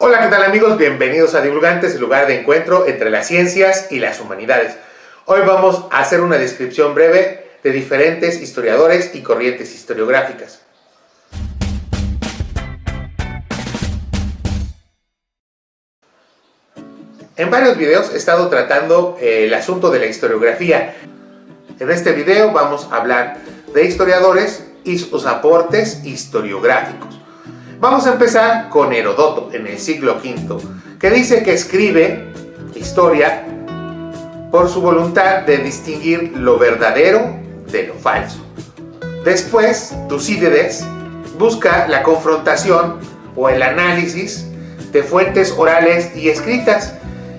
Hola, ¿qué tal amigos? Bienvenidos a Divulgantes, el lugar de encuentro entre las ciencias y las humanidades. Hoy vamos a hacer una descripción breve de diferentes historiadores y corrientes historiográficas. En varios videos he estado tratando el asunto de la historiografía. En este video vamos a hablar de historiadores y sus aportes historiográficos. Vamos a empezar con Heródoto en el siglo V, que dice que escribe historia por su voluntad de distinguir lo verdadero de lo falso. Después, Tucídides busca la confrontación o el análisis de fuentes orales y escritas,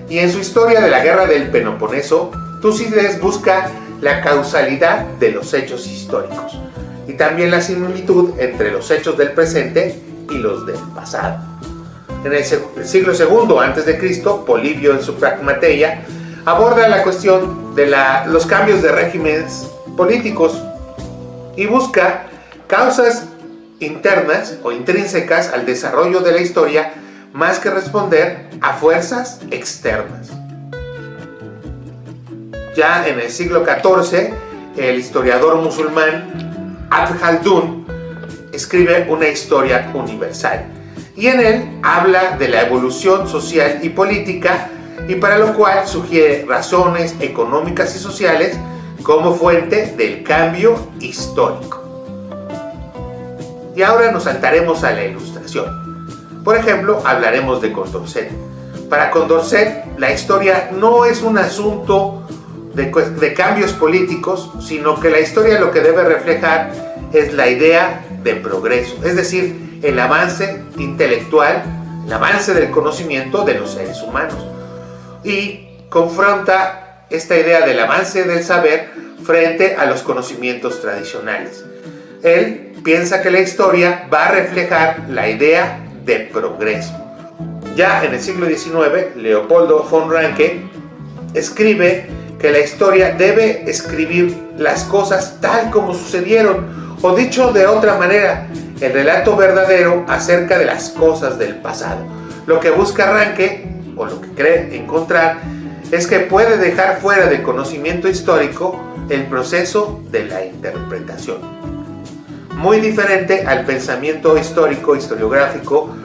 y en su historia de la guerra del Peloponeso, Tucídides busca la causalidad de los hechos históricos y también la similitud entre los hechos del presente y los del pasado. En el siglo II a.C., Polibio en su Pragmateia aborda la cuestión de los cambios de regímenes políticos y busca causas internas o intrínsecas al desarrollo de la historia más que responder a fuerzas externas. Ya en el siglo XIV, el historiador musulmán Ibn Khaldun escribe una historia universal y en él habla de la evolución social y política, y para lo cual sugiere razones económicas y sociales como fuente del cambio histórico. Y ahora nos saltaremos a la Ilustración. Por ejemplo, hablaremos de Condorcet. Para Condorcet, la historia no es un asunto de cambios políticos, sino que la historia lo que debe reflejar es la idea de progreso, es decir, el avance intelectual, el avance del conocimiento de los seres humanos. Y confronta esta idea del avance del saber frente a los conocimientos tradicionales. Él piensa que la historia va a reflejar la idea de progreso. Ya en el siglo XIX, Leopoldo von Ranke escribe que la historia debe escribir las cosas tal como sucedieron, o dicho de otra manera, el relato verdadero acerca de las cosas del pasado. Lo que busca Ranke, o lo que cree encontrar, es que puede dejar fuera del conocimiento histórico el proceso de la interpretación. Muy diferente al pensamiento histórico historiográfico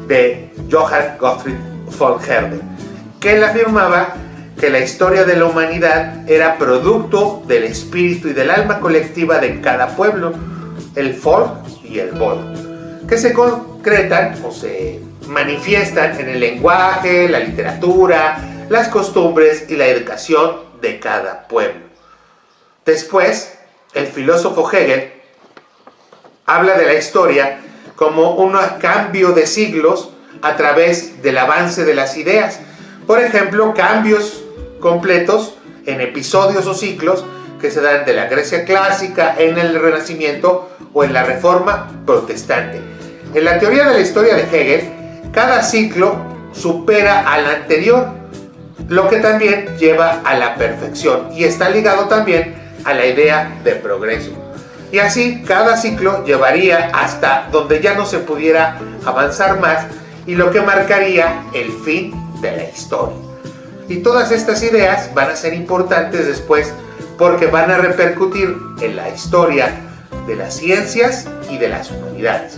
de Johann Gottfried von Herder, que él afirmaba que la historia de la humanidad era producto del espíritu y del alma colectiva de cada pueblo, el Volk y el Volk, que se concretan o se manifiestan en el lenguaje, la literatura, las costumbres y la educación de cada pueblo. Después, el filósofo Hegel habla de la historia como un cambio de siglos a través del avance de las ideas. Por ejemplo, cambios completos en episodios o ciclos que se dan de la Grecia clásica, en el Renacimiento o en la Reforma protestante. En la teoría de la historia de Hegel, cada ciclo supera al anterior, lo que también lleva a la perfección y está ligado también a la idea de progreso. Y así cada ciclo llevaría hasta donde ya no se pudiera avanzar más, y lo que marcaría el fin de la historia. Y todas estas ideas van a ser importantes después porque van a repercutir en la historia de las ciencias y de las humanidades.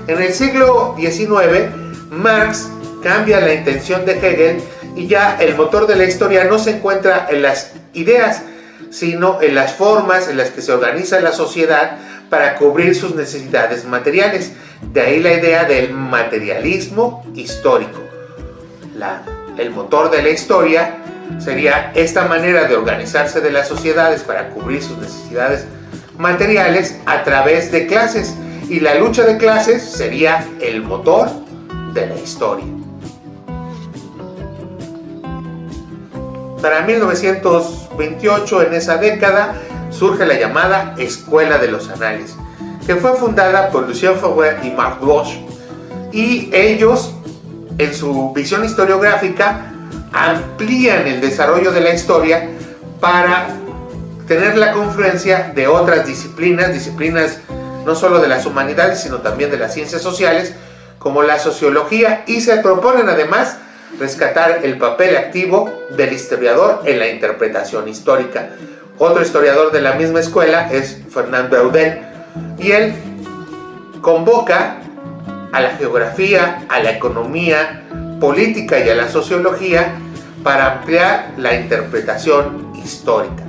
En el siglo XIX, Marx cambia la intención de Hegel y ya el motor de la historia no se encuentra en las ideas, sino en las formas en las que se organiza la sociedad para cubrir sus necesidades materiales. De ahí la idea del materialismo histórico. El motor de la historia sería esta manera de organizarse de las sociedades para cubrir sus necesidades materiales a través de clases, y la lucha de clases sería el motor de la historia. Para 1928, en esa década, surge la llamada Escuela de los Anales, que fue fundada por Lucien Fauvel y Marc Bloch, y ellos, en su visión historiográfica, amplían el desarrollo de la historia para tener la confluencia de otras disciplinas no solo de las humanidades, sino también de las ciencias sociales, como la sociología, y se proponen además rescatar el papel activo del historiador en la interpretación histórica. Otro historiador de la misma escuela es Fernand Braudel, y él convoca a la geografía, a la economía, política y a la sociología para ampliar la interpretación histórica.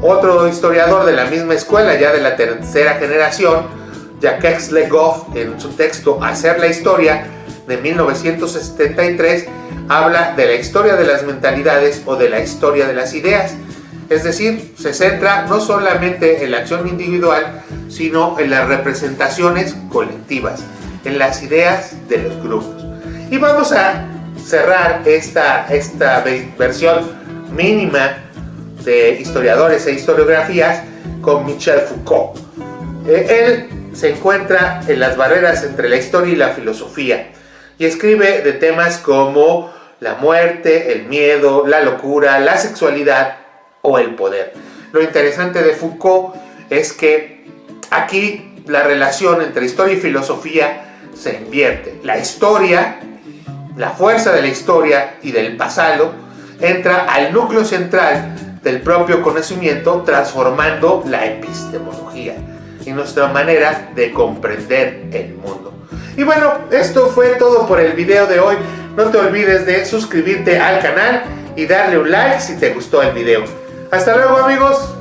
Otro historiador de la misma escuela, ya de la tercera generación, Jacques Le Goff, en su texto Hacer la historia de 1973, habla de la historia de las mentalidades o de la historia de las ideas. Es decir, se centra no solamente en la acción individual, sino en las representaciones colectivas, en las ideas de los grupos. Y vamos a cerrar esta versión mínima de historiadores e historiografías con Michel Foucault. Él se encuentra en las barreras entre la historia y la filosofía y escribe de temas como la muerte, el miedo, la locura, la sexualidad o el poder. Lo interesante de Foucault es que aquí la relación entre historia y filosofía se invierte. La historia, la fuerza de la historia y del pasado entra al núcleo central del propio conocimiento, transformando la epistemología y nuestra manera de comprender el mundo. Y bueno, esto fue todo por el video de hoy. No te olvides de suscribirte al canal y darle un like si te gustó el video. Hasta luego, amigos.